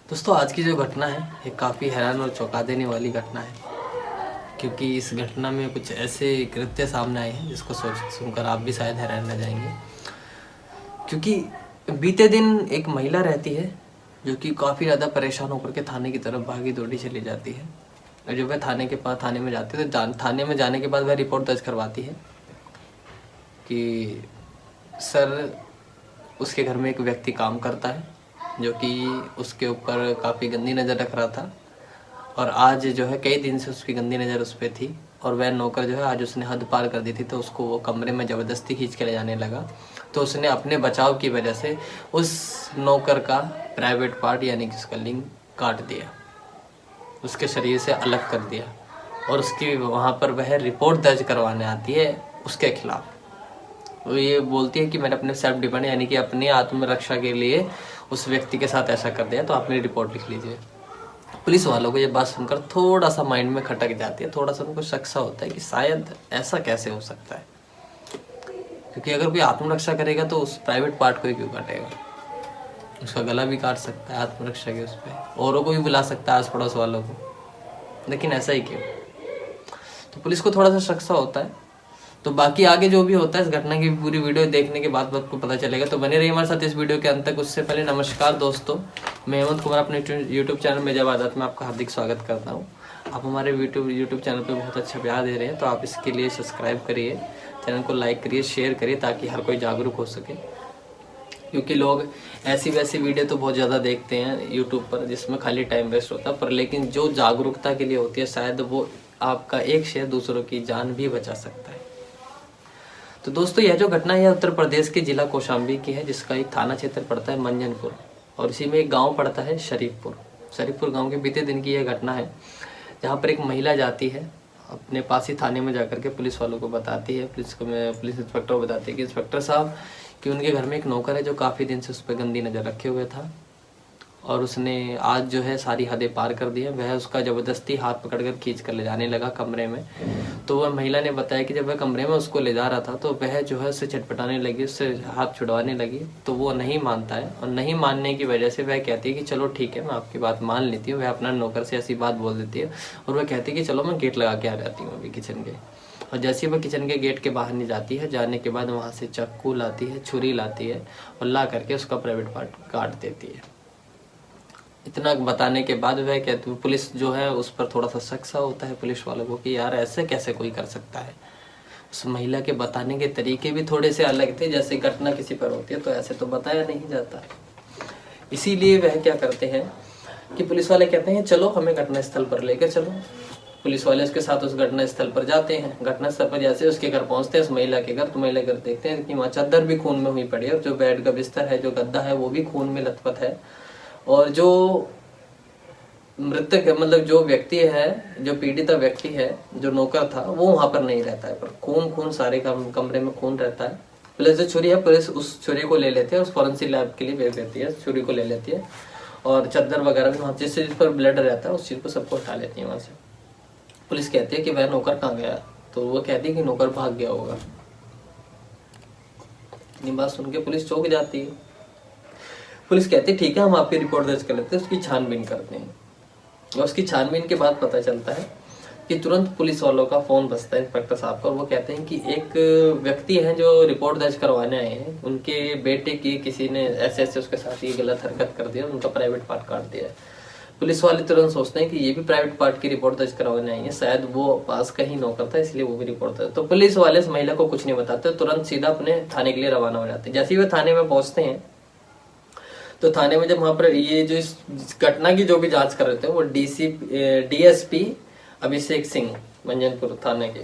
दोस्तों आज की जो घटना है ये काफ़ी हैरान और चौंका देने वाली घटना है, क्योंकि इस घटना में कुछ ऐसे कृत्य सामने आए हैं जिसको सुनकर आप भी शायद हैरान रह जाएंगे। क्योंकि बीते दिन एक महिला रहती है जो कि काफ़ी ज़्यादा परेशान होकर के थाने की तरफ भागी दौड़ी चली जाती है। और जब वह थाने में जाती है तो थाने में जाने के बाद वह रिपोर्ट दर्ज करवाती है कि सर, उसके घर में एक व्यक्ति काम करता है जो कि उसके ऊपर काफ़ी गंदी नज़र रख रहा था, और आज जो है कई दिन से उसकी गंदी नज़र उस पर थी, और वह नौकर जो है आज उसने हद पार कर दी थी, तो उसको वो कमरे में ज़बरदस्ती खींच के ले जाने लगा। तो उसने अपने बचाव की वजह से उस नौकर का प्राइवेट पार्ट यानी कि उसका लिंग काट दिया, उसके शरीर से अलग कर दिया, और उसकी वहाँ पर वह रिपोर्ट दर्ज करवाने आती है उसके खिलाफ। वो ये बोलती है कि मैंने अपने सेल्फ डिफेंस यानी कि अपनी आत्मरक्षा के लिए उस व्यक्ति के साथ ऐसा कर दिया, तो आप मेरी रिपोर्ट लिख लीजिए। पुलिस वालों को ये बात सुनकर थोड़ा सा माइंड में खटक जाती है, थोड़ा सा उनको शक सा होता है कि शायद ऐसा कैसे हो सकता है, क्योंकि अगर कोई आत्मरक्षा करेगा तो उस प्राइवेट पार्ट को ही क्यों काटेगा। उसका गला भी काट सकता है आत्मरक्षा के उस पर, औरों को भी बुला सकता है आस पड़ोस वालों को, लेकिन ऐसा ही क्यों। तो पुलिस को थोड़ा सा शक सा होता है। तो बाकी आगे जो भी होता है इस घटना की पूरी वीडियो देखने के बाद आपको पता चलेगा, तो बने रहिए हमारे साथ इस वीडियो के अंत तक। उससे पहले नमस्कार दोस्तों, मैं हेमंत कुमार अपने यूट्यूब चैनल में जब आदत में आपका हार्दिक स्वागत करता हूं। आप हमारे यूट्यूब चैनल पे बहुत अच्छा प्यार दे रहे हैं, तो आप इसके लिए सब्सक्राइब करिए, चैनल को लाइक करिए, शेयर करिए, ताकि हर कोई जागरूक हो सके। क्योंकि लोग ऐसी वैसी वीडियो तो बहुत ज़्यादा देखते हैं यूट्यूब पर जिसमें खाली टाइम वेस्ट होता है, पर लेकिन जो जागरूकता के लिए होती है शायद वो आपका एक शेयर दूसरों की जान भी बचा सकता है। तो दोस्तों यह जो घटना है उत्तर प्रदेश के जिला कौशाम्बी की है, जिसका एक थाना क्षेत्र पड़ता है मंजनपुर, और इसी में एक गांव पड़ता है शरीफपुर गांव के बीते दिन की यह घटना है, जहां पर एक महिला जाती है अपने पास ही थाने में जाकर के पुलिस वालों को बताती है, पुलिस इंस्पेक्टर को बताती है कि इंस्पेक्टर साहब कि उनके घर में एक नौकर है जो काफ़ी दिन से उस पर गंदी नज़र रखे हुए था, और उसने आज जो है सारी हदें पार कर दी है। वह उसका ज़बरदस्ती हाथ पकड़कर खींच कर ले जाने लगा कमरे में। तो वह महिला ने बताया कि जब वह कमरे में उसको ले जा रहा था तो वह जो है उससे छटपटाने लगी, उससे हाथ छुड़वाने लगी, तो वो नहीं मानता है, और नहीं मानने की वजह से वह कहती है कि चलो ठीक है, मैं आपकी बात मान लेती हूँ। वह अपना नौकर से ऐसी बात बोल देती है, और वह कहती है कि चलो मैं गेट लगा के आ जाती हूँ अभी किचन के। और जैसे ही वह किचन के गेट के बाहर नहीं जाती है, जाने के बाद वहाँ से चाकू लाती है, छुरी लाती है, और ला करके उसका प्राइवेट पार्ट काट देती है। इतना बताने के बाद वह कहती है, पुलिस जो है उस पर थोड़ा सा शक सा होता है पुलिस वालों को कि यार ऐसे कैसे कोई कर सकता है। उस महिला के बताने के तरीके भी थोड़े से अलग थे, जैसे घटना किसी पर होती है तो ऐसे तो बताया नहीं जाता। इसीलिए वह क्या करते हैं कि पुलिस वाले कहते हैं चलो हमें घटना स्थल पर लेकर चलो। पुलिस वाले उसके साथ उस घटना स्थल पर जाते हैं। घटना स्थल पर जैसे उसके घर पहुंचते हैं, उस महिला के घर, तो महिला घर देखते हैं कि वहाँ चादर भी खून में हुई पड़ी है, और जो बेड का बिस्तर है, जो गद्दा है, वो भी खून में लथपथ है, और जो मृतक मतलब जो व्यक्ति है, जो पीड़ित व्यक्ति है, जो नौकर था, वो वहां पर नहीं रहता है, पर खून सारे कमरे में खून रहता है। पुलिस जो छुरी है, पुलिस उस छुरी को ले लेते हैं, उस फॉरेंसिक लैब के लिए भेज देती है, छुरी को ले लेती है, और चादर वगैरह भी वहाँ जिस चीज पर ब्लड रहता है उस चीज को सबको उठा लेती है वहां से। पुलिस कहती है कि वह नौकर कहाँ गया, तो वो कहती है कि नौकर भाग गया होगा। इतनी बात सुन के पुलिस चौंक जाती है। पुलिस कहती है ठीक है, हम आपकी रिपोर्ट दर्ज कर लेते हैं, उसकी छानबीन करते हैं। और उसकी छानबीन के बाद पता चलता है कि तुरंत पुलिस वालों का फोन बजता है इंस्पेक्टर साहब का, और वो कहते हैं कि एक व्यक्ति है जो रिपोर्ट दर्ज करवाने आए हैं, उनके बेटे की किसी ने ऐसे उसके साथ ये गलत हरकत कर दिया, उनका प्राइवेट पार्ट काट दिया है। पुलिस वाले तुरंत सोचते हैं कि ये भी प्राइवेट पार्ट की रिपोर्ट दर्ज करवाने आई है, शायद वो पास का ही नौकर था इसलिए वो भी रिपोर्ट दर्ज। तो पुलिस वाले इस महिला को कुछ नहीं बताते, तुरंत सीधा अपने थाने के लिए रवाना हो जाते हैं। जैसे ही वे थाने में पहुंचते हैं तो थाने में जब वहां पर ये जो इस घटना की जो भी जांच कर रहे थे वो डीएसपी अभिषेक सिंह मंजनपुर थाने के,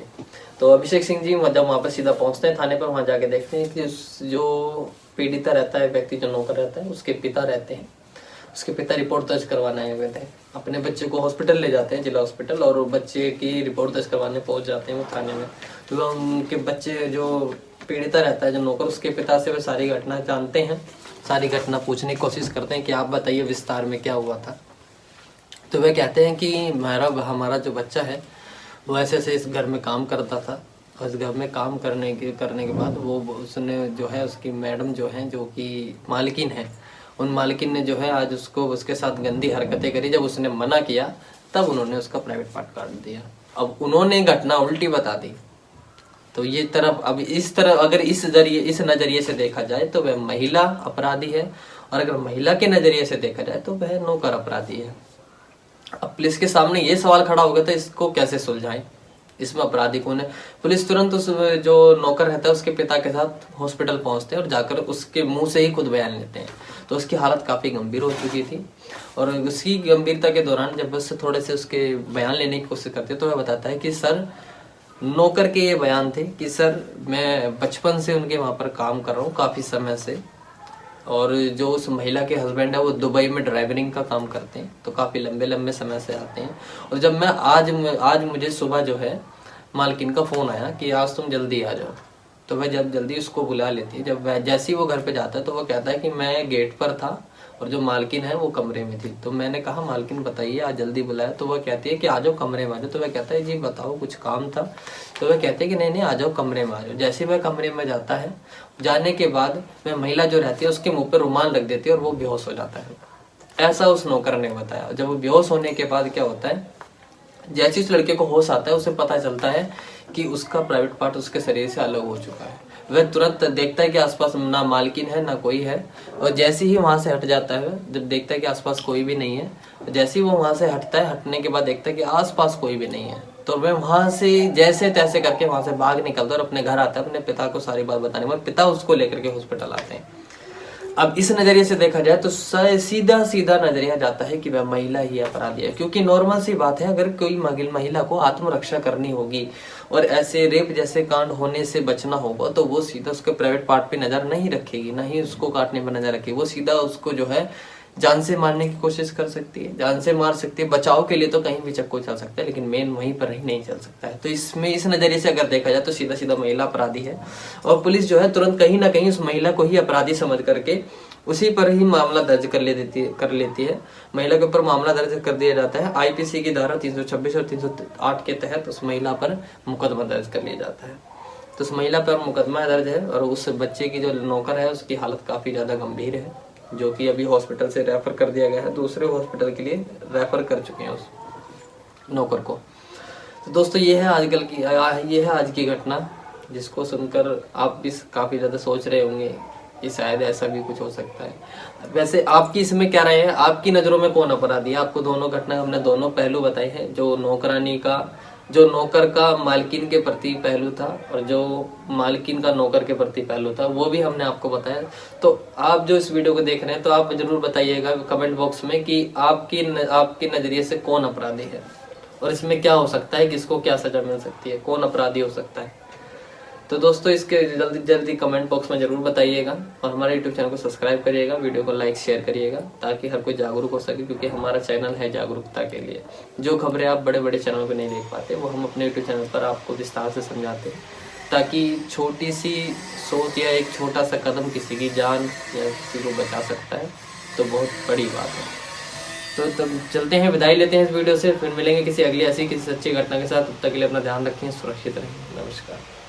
तो अभिषेक सिंह जी जब वहां पर सीधा पहुंचते हैं थाने पर, वहां जाके देखते हैं कि जो पीड़िता रहता है व्यक्ति, जो नौकर रहता है, उसके पिता रहते हैं। उसके पिता रिपोर्ट दर्ज करवाने आए हुए थे, अपने बच्चे को हॉस्पिटल ले जाते हैं, जिला हॉस्पिटल, और बच्चे की रिपोर्ट दर्ज करवाने पहुंच जाते हैं वो थाने में। तो उनके बच्चे जो पीड़िता रहता है, जो नौकर, उसके पिता से वे सारी घटना जानते हैं, सारी घटना पूछने की कोशिश करते हैं कि आप बताइए विस्तार में क्या हुआ था। तो वे कहते हैं कि हमारा जो बच्चा है वो ऐसे ऐसे इस घर में काम करता था, और इस घर में काम करने के बाद वो उसने जो है उसकी मैडम जो है, जो कि मालकिन है, उन मालकिन ने जो है आज उसको उसके साथ गंदी हरकतें करी। जब उसने मना किया तब उन्होंने उसका प्राइवेट पार्ट काट दिया। अब उन्होंने घटना उल्टी बता दी। तो ये तरफ अब इस तरह अगर इस नज़रिए से देखा जाए तो वह महिला अपराधी है, और अगर महिला के नज़रिए से देखा जाए तो वह नौकर अपराधी है। अब पुलिस के सामने ये सवाल खड़ा हो गया था, इसको कैसे सुलझाएं, इसमें अपराधी कौन है। पुलिस तुरंत उस जो नौकर रहता है उसके पिता के साथ हॉस्पिटल पहुंचते हैं और जाकर उसके मुंह से ही खुद बयान लेते हैं। तो उसकी हालत काफ़ी गंभीर हो चुकी थी, और उसकी गंभीरता के दौरान जब उससे थोड़े से उसके बयान लेने की कोशिश करते तो वह बताता है कि सर, नौकर के ये बयान थे कि सर मैं बचपन से उनके वहाँ पर काम कर रहा हूँ काफ़ी समय से, और जो उस महिला के हस्बैंड है वो दुबई में ड्राइवरिंग का काम करते हैं, तो काफ़ी लंबे लंबे समय से आते हैं। और जब मैं आज मुझे सुबह जो है मालकिन का फ़ोन आया कि आज तुम जल्दी आ जाओ, तो वह जब जल्दी उसको बुला लेती है। जब वह जैसे ही वो घर पे जाता है तो वह कहता है कि मैं गेट पर था और जो मालकिन है वो कमरे में थी। तो मैंने कहा मालकिन बताइए आज जल्दी बुलाया, तो वह कहती है कि आ जाओ कमरे में आ जाओ। तो वह कहता है जी बताओ कुछ काम था। तो वह कहते हैं कि नहीं आ जाओ कमरे में आ जाओ। जैसे वह कमरे में जाता है, जाने के बाद वह महिला जो रहती है उसके मुंह पर रुमाल रख देती है और वो बेहोश हो जाता है, ऐसा उस नौकर ने बताया। जब वो बेहोश होने के बाद क्या होता है, जैसे उस लड़के को होश आता है उसे पता चलता है कि उसका प्राइवेट पार्ट उसके शरीर से अलग हो चुका है। वह तुरंत देखता है कि आसपास ना मालकिन है ना कोई है, और जैसे ही वहां से हट जाता है, जब देखता है कि आसपास कोई भी नहीं है, जैसे ही वो वहां से हटता है, हटने के बाद देखता है कि आसपास कोई भी नहीं है, तो वह वहां से जैसे तैसे करके वहां से भाग निकलता है और अपने घर आता है अपने पिता को सारी बात बताने में। पिता उसको लेकर के हॉस्पिटल आते हैं। अब इस नजरिए से देखा जाए तो सीधा सीधा नजरिया जाता है कि वह महिला ही अपराधी है, क्योंकि नॉर्मल सी बात है, अगर कोई महिला को आत्मरक्षा करनी होगी और ऐसे रेप जैसे कांड होने से बचना होगा तो वो सीधा उसके प्राइवेट पार्ट पे नजर नहीं रखेगी, ना ही उसको काटने पर नजर रखेगी। वो सीधा उसको जो है जान से मारने की कोशिश कर सकती है, जान से मार सकती है। बचाव के लिए तो कहीं भी चक्कू चल सकता है, लेकिन मेन वहीं पर ही नहीं चल सकता है। तो इसमें इस नजरिए से अगर देखा जाए तो सीधा सीधा महिला अपराधी है, और पुलिस जो है तुरंत कहीं ना कहीं उस महिला को ही अपराधी समझ करके उसी पर ही मामला दर्ज कर लेती है। महिला के ऊपर मामला दर्ज कर दिया जाता है। आईपीसी की धारा 326 और 308 के तहत उस महिला पर मुकदमा दर्ज कर लिया जाता है। तो उस महिला पर मुकदमा दर्ज है, और उस बच्चे की जो नौकर है उसकी हालत काफी ज्यादा गंभीर है, जो कि अभी हॉस्पिटल से रेफर कर दिया गया है, दूसरे हॉस्पिटल के लिए रेफर कर चुके हैं उस नौकर को। तो दोस्तों ये है आज की घटना, जिसको सुनकर आप भी काफी ज्यादा सोच रहे होंगे कि शायद ऐसा भी कुछ हो सकता है। वैसे आपकी इसमें क्या राय है, आपकी नजरों में कौन अपराधी है? आपको दोनों घटना हमने दोनों पहलू बताए हैं, जो नौकर का मालकिन के प्रति पहलू था और जो मालकिन का नौकर के प्रति पहलू था, वो भी हमने आपको बताया। तो आप जो इस वीडियो को देख रहे हैं तो आप जरूर बताइएगा कमेंट बॉक्स में कि आपके नजरिए से कौन अपराधी है, और इसमें क्या हो सकता है, किसको क्या सजा मिल सकती है, कौन अपराधी हो सकता है। तो दोस्तों इसके जल्दी कमेंट बॉक्स में जरूर बताइएगा, और हमारे यूट्यूब चैनल को सब्सक्राइब करिएगा, वीडियो को लाइक शेयर करिएगा, ताकि हर कोई जागरूक हो सके, क्योंकि हमारा चैनल है जागरूकता के लिए। जो खबरें आप बड़े बड़े चैनल पर नहीं देख पाते वो हम अपने यूट्यूब चैनल पर आपको विस्तार से समझाते हैं, ताकि छोटी सी सोच या एक छोटा सा कदम किसी की जान या किसी को बचा सकता है, तो बहुत बड़ी बात है। तो तब चलते हैं, विदाई लेते हैं इस वीडियो से, फिर मिलेंगे किसी अगली ऐसी किसी सच्ची घटना के साथ। तब तक के लिए अपना ध्यान रखें, सुरक्षित रहें। नमस्कार।